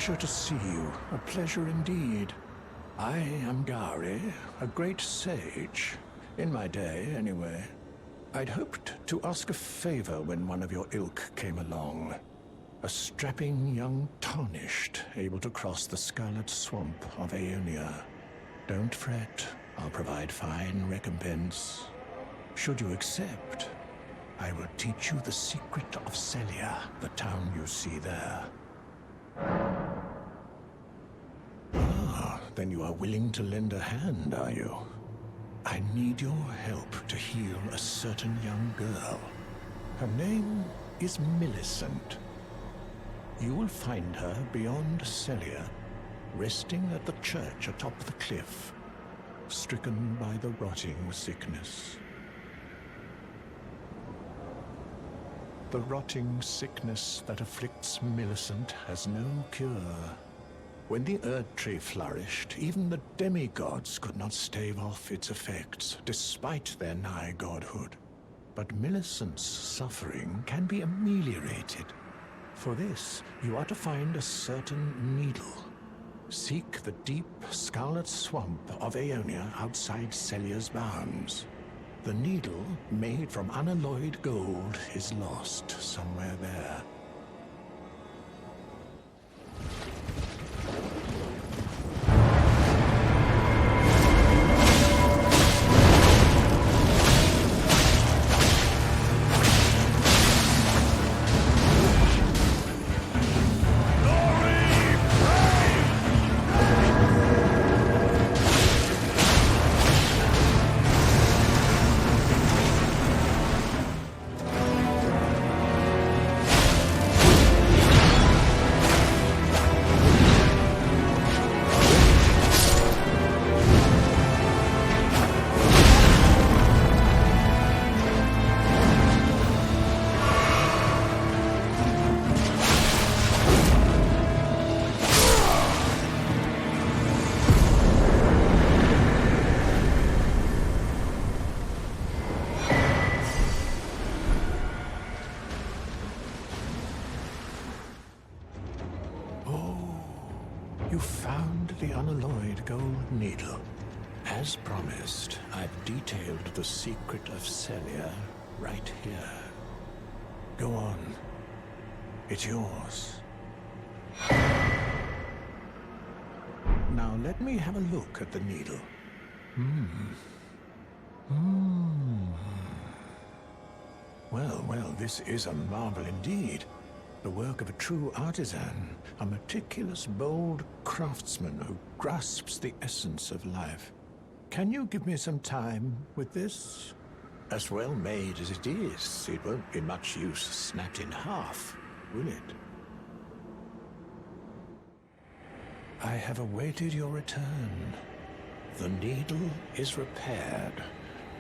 pleasure to see you, a pleasure indeed. I am Gari, a great sage. In my day, anyway. I'd hoped to ask a favor when one of your ilk came along. A strapping young tarnished, able to cross the scarlet swamp of Eonia. Don't fret, I'll provide fine recompense. Should you accept, I will teach you the secret of Celia, the town you see there. Ah, then you are willing to lend a hand, are you? I need your help to heal a certain young girl. Her name is Millicent. You will find her beyond Celia, resting at the church atop the cliff, stricken by the rotting sickness. The rotting sickness that afflicts Millicent has no cure. When the Erd Tree flourished, even the demigods could not stave off its effects, despite their nigh godhood. But Millicent's suffering can be ameliorated. For this, you are to find a certain needle. Seek the deep, scarlet swamp of Eonia outside Celia's bounds. The needle, made from unalloyed gold, is lost somewhere there. You found the unalloyed gold needle. As promised, I've detailed the secret of Celia right here. Go on. It's yours. Now let me have a look at the needle. Well, this is a marvel indeed. The work of a true artisan, a meticulous, bold craftsman who grasps the essence of life. Can you give me some time with this? As well made as it is, it won't be much use snapped in half, will it? I have awaited your return. The needle is repaired.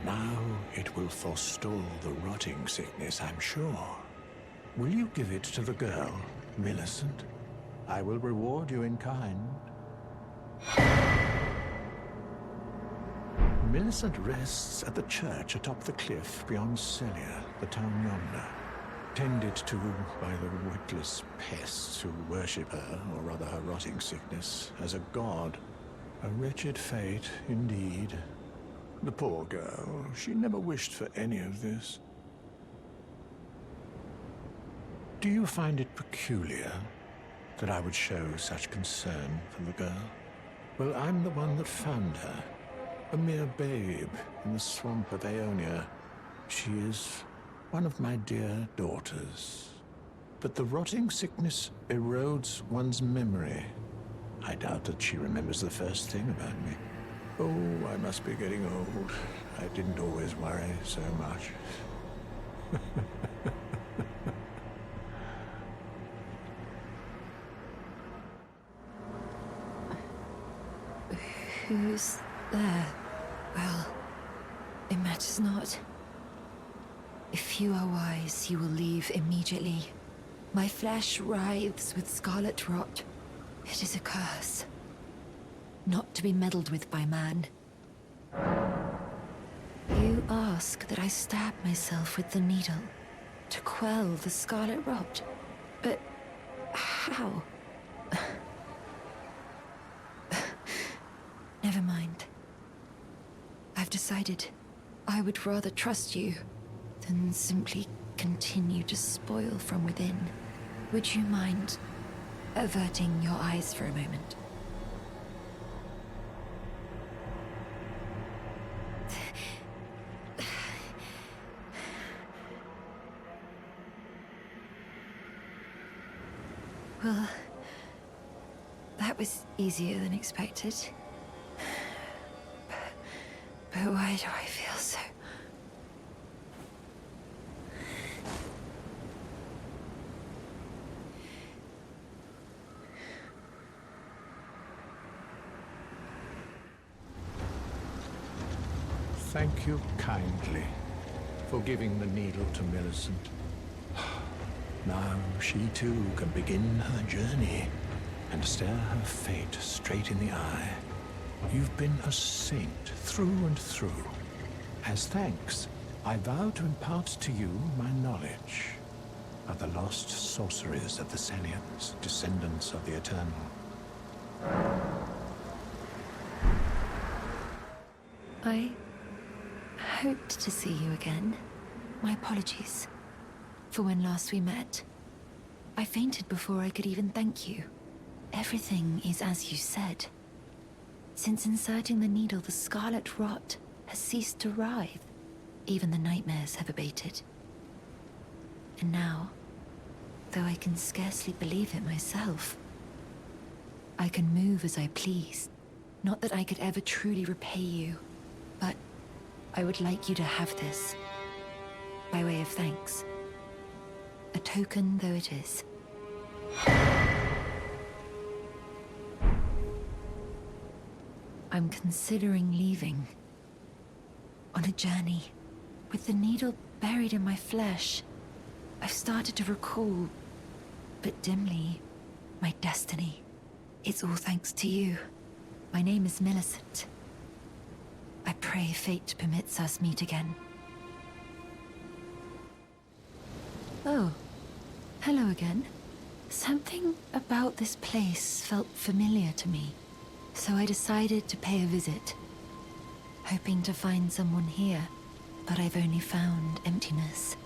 Now it will forestall the rotting sickness, I'm sure. Will you give it to the girl, Millicent? I will reward you in kind. Millicent rests at the church atop the cliff beyond Celia, the town yonder, tended to by the witless pests who worship her, or rather her rotting sickness, as a god. A wretched fate, indeed. The poor girl, she never wished for any of this. Do you find it peculiar that I would show such concern for the girl? Well, I'm the one that found her, a mere babe in the swamp of Eonia. She is one of my dear daughters. But the rotting sickness erodes one's memory. I doubt that she remembers the first thing about me. Oh, I must be getting old. I didn't always worry so much. Who's there? Well, it matters not. If you are wise, you will leave immediately. My flesh writhes with scarlet rot. It is a curse. Not to be meddled with by man. You ask that I stab myself with the needle to quell the scarlet rot. But how? I've decided I would rather trust you than simply continue to spoil from within. Would you mind averting your eyes for a moment? Well, that was easier than expected. But why do I feel so... Thank you kindly for giving the needle to Millicent. Now she too can begin her journey and stare her fate straight in the eye. You've been a saint through and through. As thanks, I vow to impart to you my knowledge of the lost sorceries of the Selians, descendants of the Eternal. I hoped to see you again. My apologies for when last we met. I fainted before I could even thank you. Everything is as you said. Since inserting the needle, the scarlet rot has ceased to writhe. Even the nightmares have abated. And now, though I can scarcely believe it myself, I can move as I please. Not that I could ever truly repay you, but I would like you to have this, by way of thanks. A token though it is. I'm considering leaving. On a journey. With the needle buried in my flesh, I've started to recall, but dimly, my destiny. It's all thanks to you. My name is Millicent. I pray fate permits us meet again. Oh, hello again. Something about this place felt familiar to me, so I decided to pay a visit. Hoping to find someone here, but I've only found emptiness.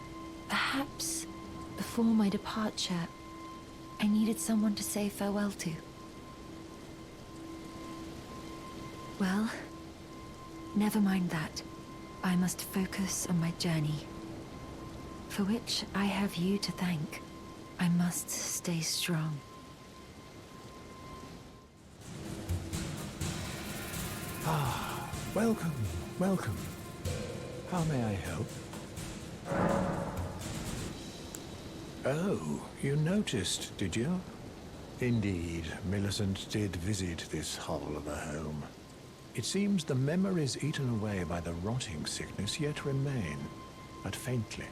Perhaps, before my departure, I needed someone to say farewell to. Well, never mind that. I must focus on my journey, for which I have you to thank. I must stay strong. Ah, welcome, welcome. How may I help? Oh, you noticed, did you? Indeed, Millicent did visit this hovel of a home. It seems the memories eaten away by the rotting sickness yet remain, but faintly.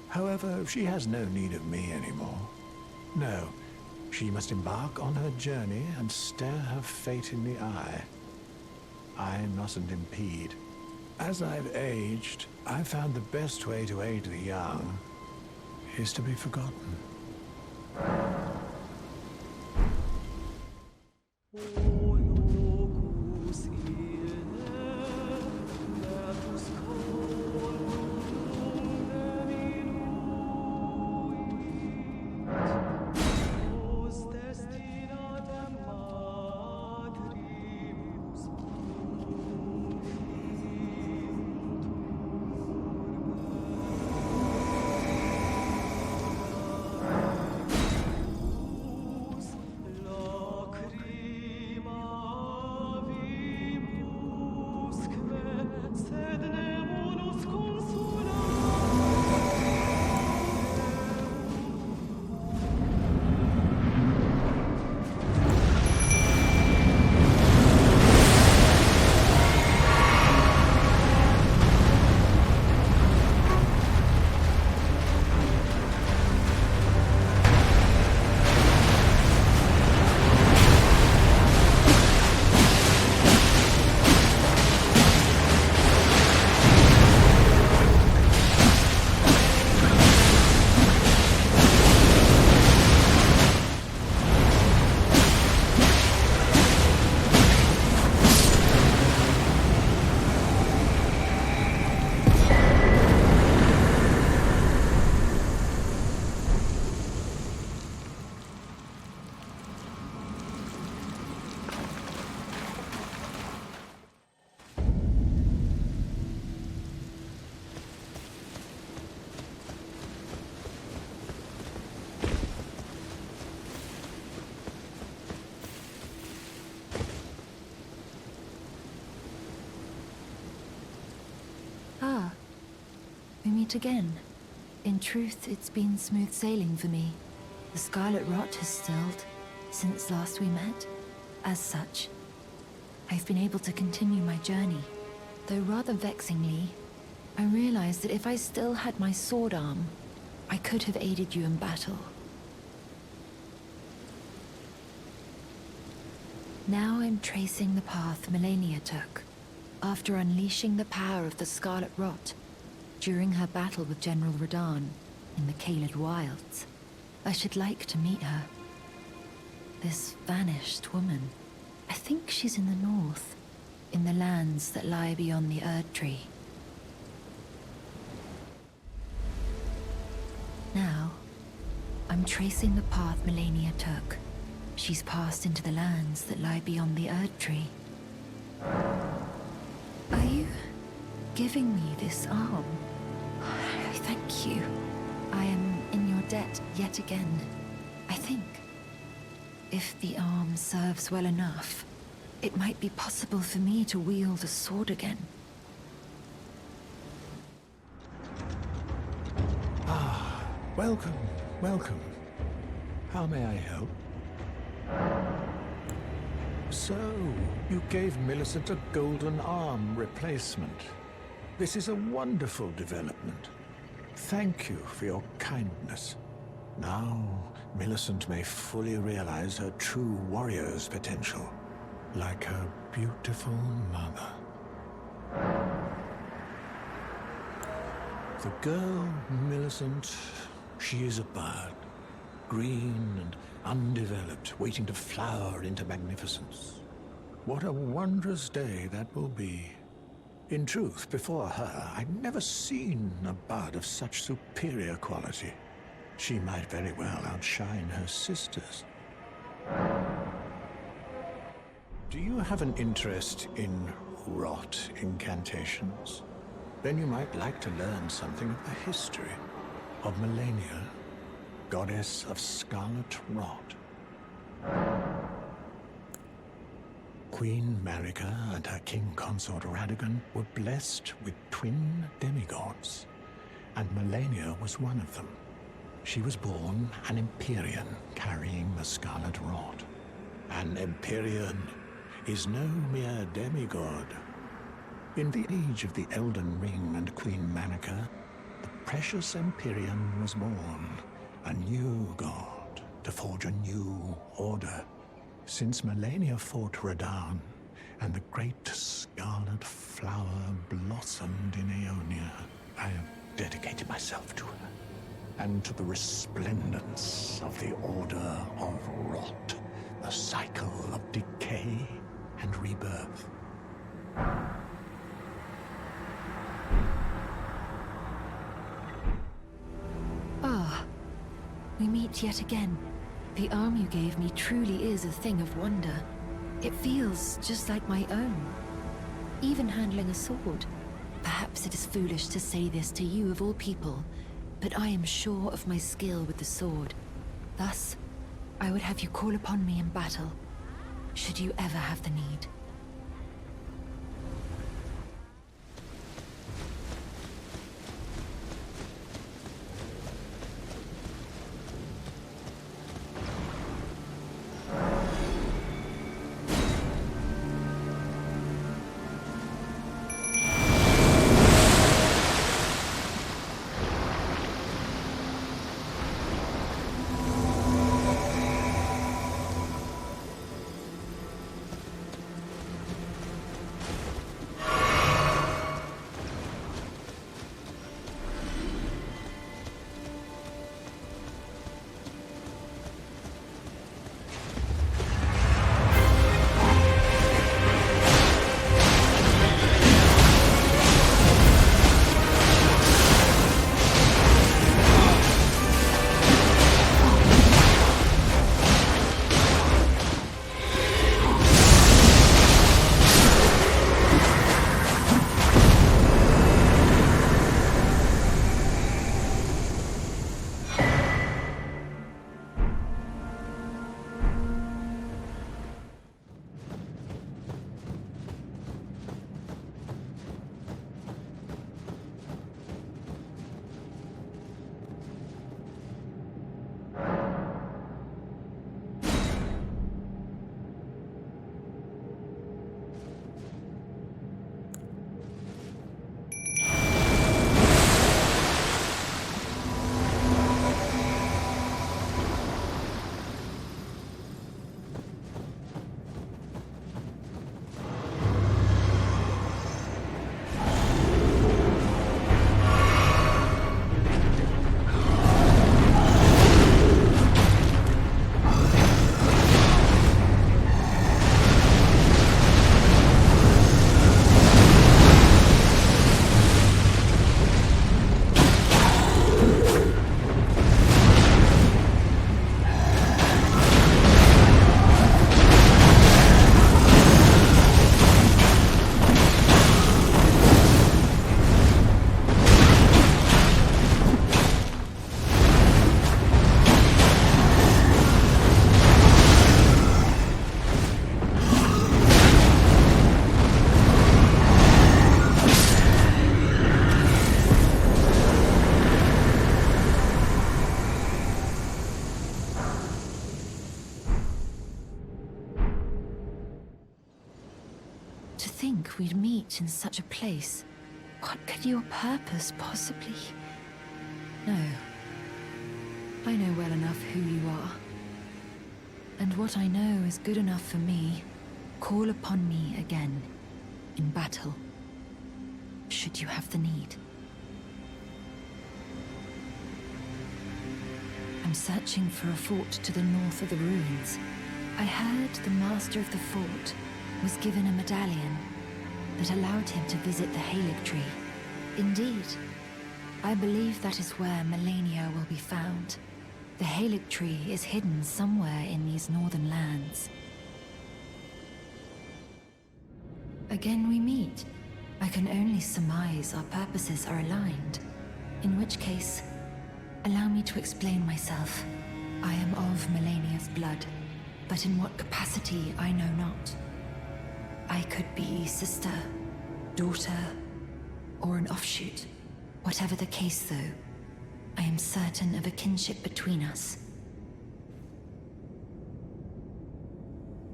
However, she has no need of me anymore. No, she must embark on her journey and stare her fate in the eye. I mustn't impede. As I've aged, I've found the best way to aid the young is to be forgotten. we meet again. In truth, it's been smooth sailing for me. The scarlet rot has stilled since last we met. As such, I've been able to continue my journey. Though rather vexingly, I realized that if I still had my sword arm, I could have aided you in battle. Now I'm tracing the path Malenia took, after unleashing the power of the Scarlet Rot, during her battle with General Radahn in the Caelid Wilds. I should like to meet her. This vanished woman. I think she's in the north, in the lands that lie beyond the Erd Tree. Now, I'm tracing the path Malenia took. She's passed into the lands that lie beyond the Erd Tree. Are you giving me this arm? I thank you. I am in your debt yet again. I think, if the arm serves well enough, it might be possible for me to wield a sword again. Ah, welcome, welcome. How may I help? So, you gave Millicent a golden arm replacement. This is a wonderful development. Thank you for your kindness. Now, Millicent may fully realize her true warrior's potential, like her beautiful mother. The girl, Millicent, she is a bird. Green and undeveloped, waiting to flower into magnificence. What a wondrous day that will be. In truth, before her, I'd never seen a bud of such superior quality. She might very well outshine her sisters. Do you have an interest in rot incantations? Then you might like to learn something of the history of Malenia, goddess of scarlet rot. Queen Marika and her king consort Radagon were blessed with twin demigods, and Malenia was one of them. She was born an Empyrean carrying the scarlet rot. An Empyrean is no mere demigod. In the age of the Elden Ring and Queen Marika, the precious Empyrean was born, a new god to forge a new order. Since Malenia fought Radahn, and the great scarlet flower blossomed in Eonia, I have dedicated myself to her, and to the resplendence of the Order of Rot, the cycle of decay and rebirth. Ah, we meet yet again. The arm you gave me truly is a thing of wonder. It feels just like my own. Even handling a sword. Perhaps it is foolish to say this to you of all people, but I am sure of my skill with the sword. Thus, I would have you call upon me in battle, should you ever have the need. To think we'd meet in such a place. What could your purpose possibly... No. I know well enough who you are. And what I know is good enough for me. Call upon me again, in battle, should you have the need. I'm searching for a fort to the north of the ruins. I heard the master of the fort was given a medallion that allowed him to visit the Halig tree. Indeed, I believe that is where Malenia will be found. The Halig tree is hidden somewhere in these northern lands. Again we meet. I can only surmise our purposes are aligned. In which case, allow me to explain myself. I am of Malenia's blood, but in what capacity I know not. I could be sister, daughter, or an offshoot. Whatever the case, though, I am certain of a kinship between us.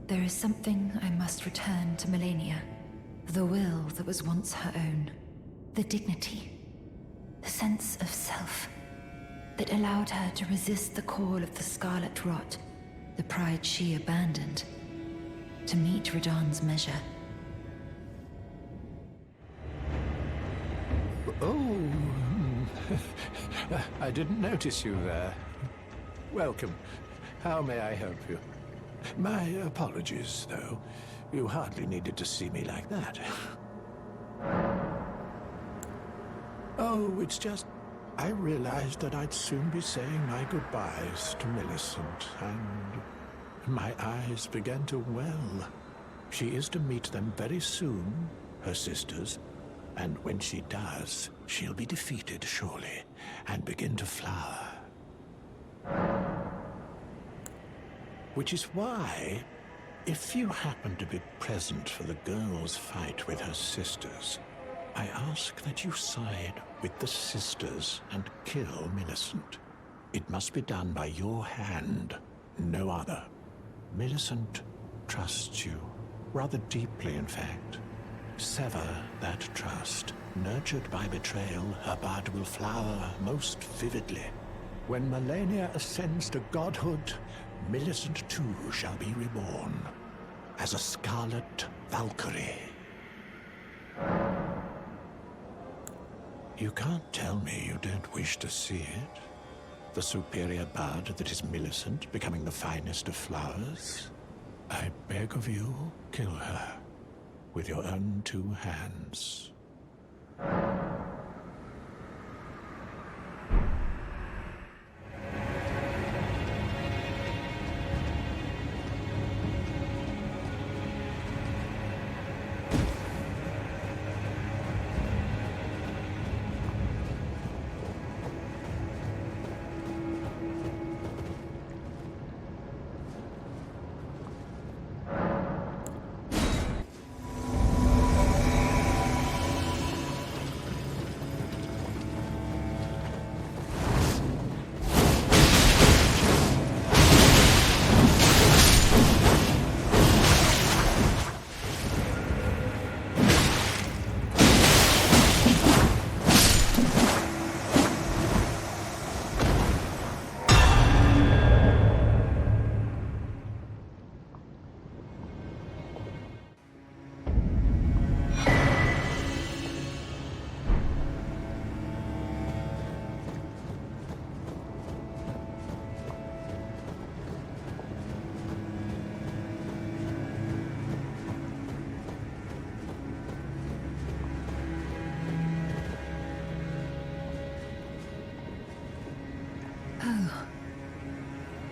There is something I must return to Malenia. The will that was once her own. The dignity. The sense of self. That allowed her to resist the call of the Scarlet Rot. The pride she abandoned. To meet Radahn's measure. Oh, I didn't notice you there. Welcome. How may I help you? My apologies, though. You hardly needed to see me like that. Oh, it's just... I realized that I'd soon be saying my goodbyes to Millicent, and my eyes began to well. She is to meet them very soon, her sisters, and when she does, she'll be defeated, surely, and begin to flower. Which is why, if you happen to be present for the girl's fight with her sisters, I ask that you side with the sisters and kill Millicent. It must be done by your hand, no other. Millicent trusts you, rather deeply in fact. Sever that trust. Nurtured by betrayal, her bud will flower most vividly. When Malenia ascends to godhood, Millicent too shall be reborn, as a scarlet Valkyrie. You can't tell me you don't wish to see it? The superior bud that is Millicent becoming the finest of flowers? I beg of you, kill her with your own two hands.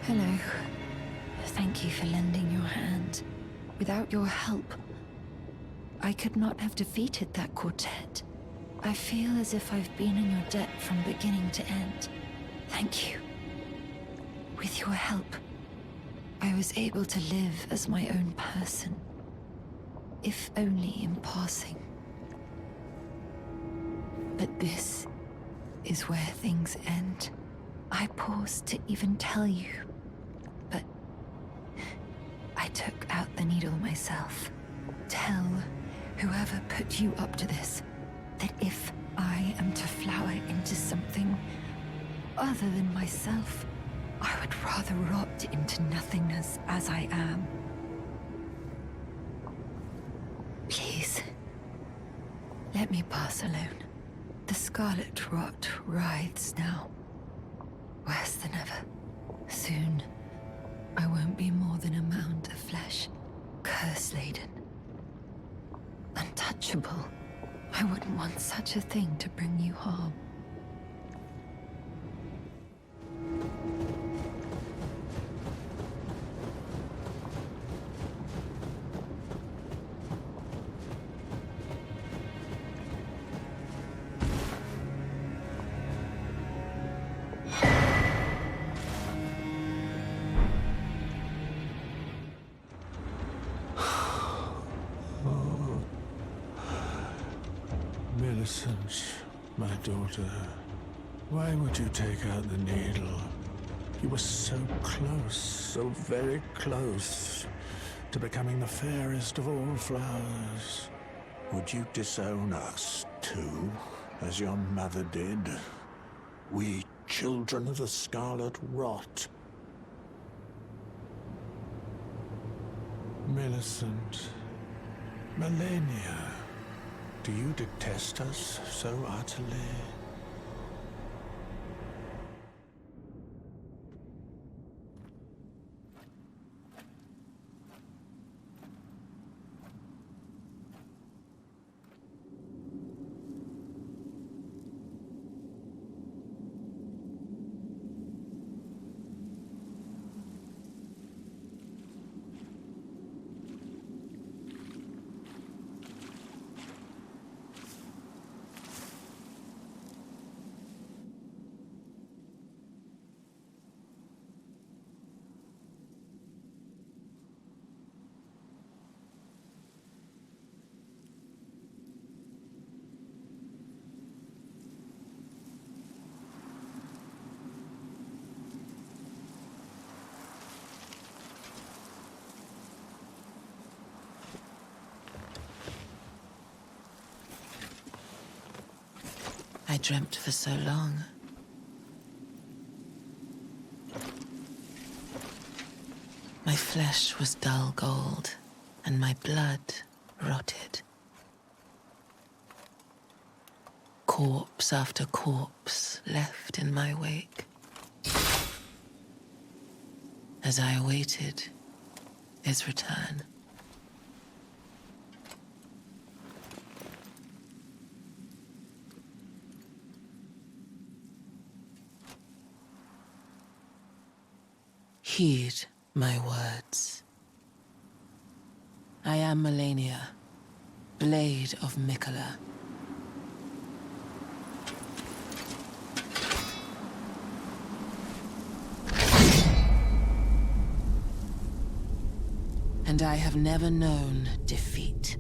Hello. Thank you for lending your hand. Without your help, I could not have defeated that quartet. I feel as if I've been in your debt from beginning to end. Thank you. With your help, I was able to live as my own person. If only in passing. But this is where things end. I paused to even tell you, but I took out the needle myself. Tell put you up to this. That if I am to flower into something other than myself, I would rather rot into nothingness as I am. Please, let me pass alone. The scarlet rot writhes now, worse than ever. Soon, I won't be more than a mound of flesh, curse-laden. Untouchable. I wouldn't want such a thing to bring you harm. Millicent, my daughter, why would you take out the needle? You were so close, so very close, to becoming the fairest of all flowers. Would you disown us, too, as your mother did? We children of the scarlet rot. Millicent, Malenia. Do you detest us so utterly? I dreamt for so long. My flesh was dull gold, and my blood rotted. Corpse after corpse left in my wake, as I awaited his return. Heed my words. I am Malenia, Blade of Miquella. And I have never known defeat.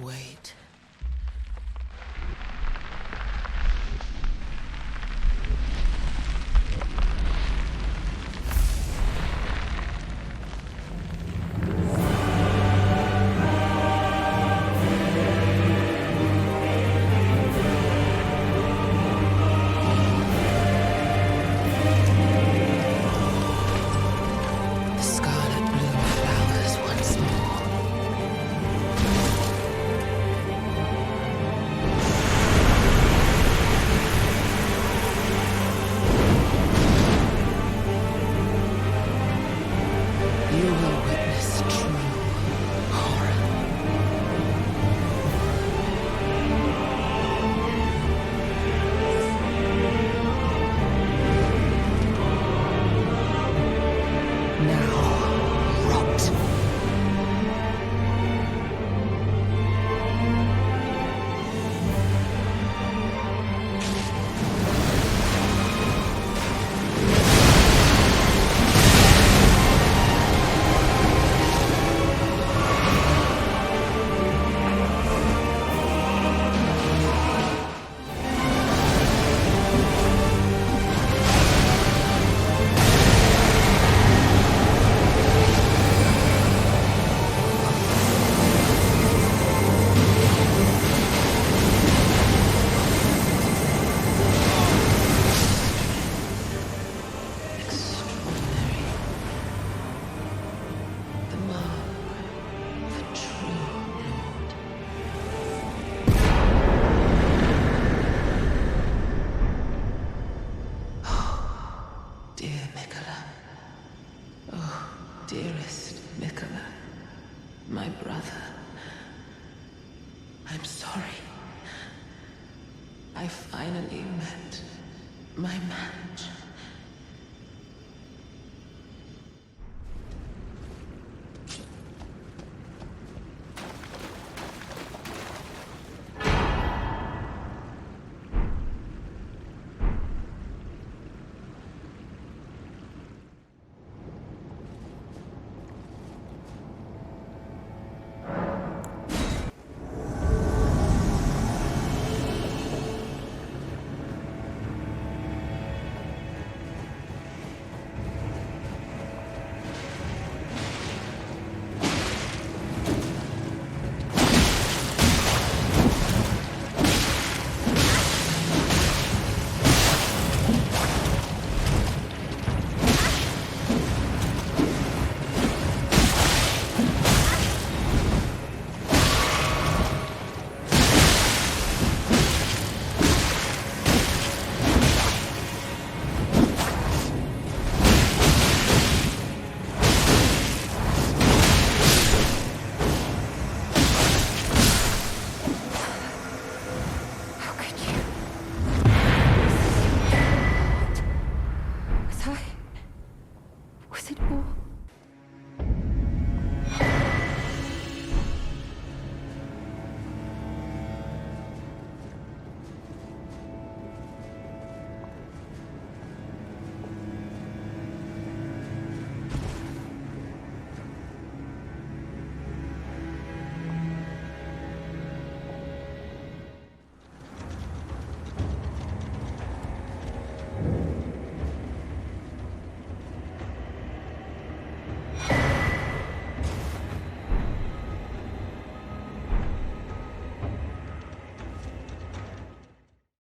Wait. This true horror. Now, rot. Dear Miquella. Oh, dearest Miquella, my brother.